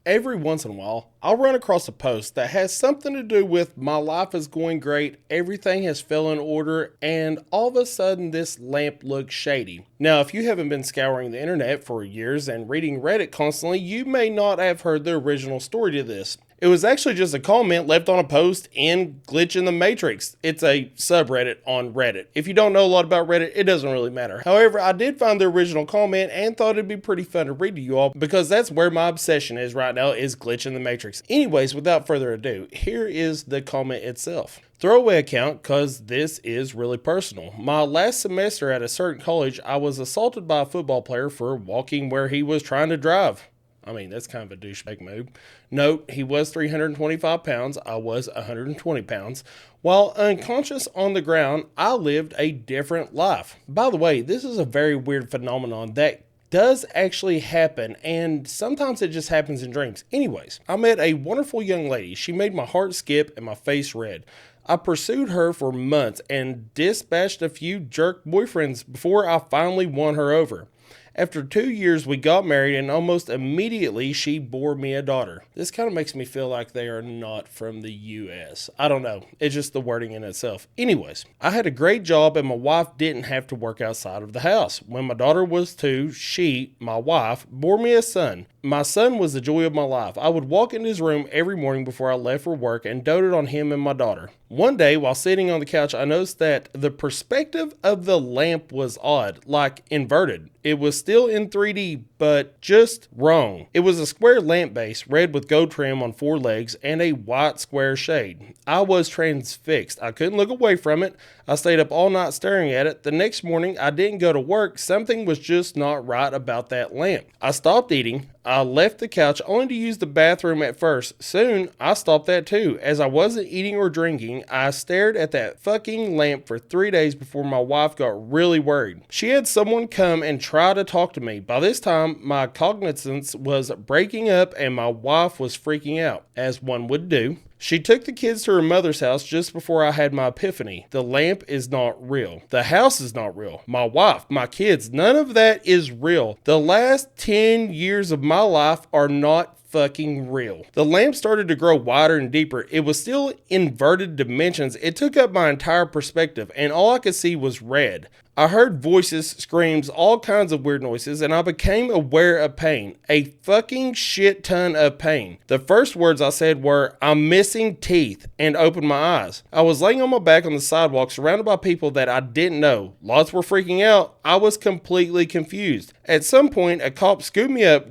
Every once in a while, I'll run across a post that has something to do with my life is going great, everything has fell in order, and all of a sudden this lamp looks shady. Now, if you haven't been scouring the internet for years and reading Reddit constantly, you may not have heard the original story to this. It was actually just a comment left on a post in Glitch in the Matrix. It's a subreddit on Reddit. If you don't know a lot about Reddit, it doesn't really matter. However, I did find the original comment and thought it'd be pretty fun to read to you all because that's where my obsession is right now, is Glitch in the Matrix. Anyways, without further ado, here is the comment itself. Throwaway account because this is really personal. My last semester at a certain college, I was assaulted by a football player for walking where he was trying to drive. I mean, that's kind of a douchebag move. Note, he was 325 pounds. I was 120 pounds. While unconscious on the ground, I lived a different life. By the way, this is a very weird phenomenon that does actually happen, and sometimes it just happens in dreams. Anyways, I met a wonderful young lady. She made my heart skip and my face red. I pursued her for months and dispatched a few jerk boyfriends before I finally won her over. After 2 years, we got married, and almost immediately she bore me a daughter. This kind of makes me feel like they are not from the US. I don't know. It's just the wording in itself. Anyways, I had a great job, and my wife didn't have to work outside of the house. When my daughter was 2, she, my wife, bore me a son. My son was the joy of my life. I would walk into his room every morning before I left for work and doted on him and my daughter. One day, while sitting on the couch, I noticed that the perspective of the lamp was odd, like inverted. It was still in 3D, but just wrong. It was a square lamp base, red with gold trim on 4 legs, and a white square shade. I was transfixed. I couldn't look away from it. I stayed up all night staring at it. The next morning, I didn't go to work. Something was just not right about that lamp. I stopped eating. I left the couch only to use the bathroom at first. Soon, I stopped that too. As I wasn't eating or drinking, I stared at that fucking lamp for 3 days before my wife got really worried. She had someone come and try to talk to me. By this time, my cognizance was breaking up and my wife was freaking out, as one would do. She took the kids to her mother's house just before I had my epiphany. The lamp is not real. The house is not real. My wife, my kids, none of that is real. The last 10 years of my life are not fucking real. The lamp started to grow wider and deeper. It was still inverted dimensions. It took up my entire perspective, and all I could see was red. I heard voices, screams, all kinds of weird noises, and I became aware of pain. A fucking shit ton of pain. The first words I said were, "I'm missing teeth," and opened my eyes. I was laying on my back on the sidewalk surrounded by people that I didn't know. Lots were freaking out. I was completely confused. At some point, a cop scooped me up,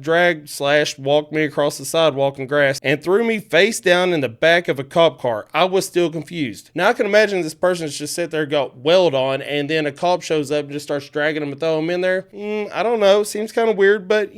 walked me across the sidewalk and grass, and threw me face down in the back of a cop car. I was still confused. Now I can imagine this person's just sit there, got welled on, and then a cop shows up and just starts dragging him and throwing him in there. I don't know. Seems kind of weird, but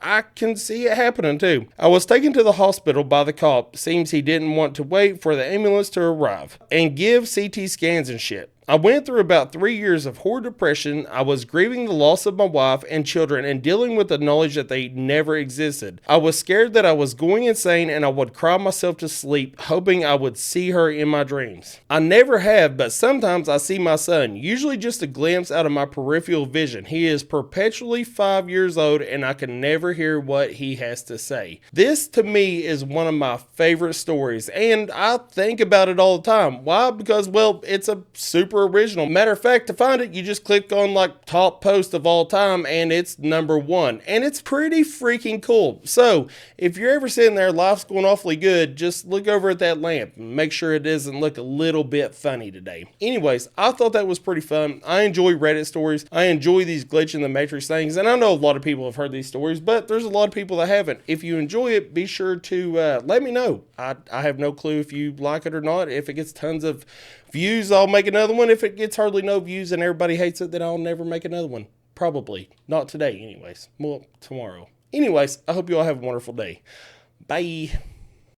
I can see it happening too. I was taken to the hospital by the cop. Seems he didn't want to wait for the ambulance to arrive and give CT scans and shit. I went through about 3 years of horror depression. I was grieving the loss of my wife and children and dealing with the knowledge that they never existed. I was scared that I was going insane and I would cry myself to sleep, hoping I would see her in my dreams. I never have, but sometimes I see my son, usually just a glimpse out of my peripheral vision. He is perpetually 5 years old and I can never hear what he has to say. This to me is one of my favorite stories and I think about it all the time. Why? Because, it's a super original. Matter of fact, to find it, you just click on top post of all time and it's number 1. And it's pretty freaking cool. So if you're ever sitting there, life's going awfully good, just look over at that lamp and make sure it doesn't look a little bit funny today. Anyways, I thought that was pretty fun. I enjoy Reddit stories. I enjoy these glitch in the matrix things. And I know a lot of people have heard these stories, but there's a lot of people that haven't. If you enjoy it, be sure to let me know. I have no clue if you like it or not. If it gets tons of views, I'll make another one. If it gets hardly no views and everybody hates it, then I'll never make another one. Probably. Not today, anyways. Well, tomorrow. Anyways, I hope you all have a wonderful day. Bye.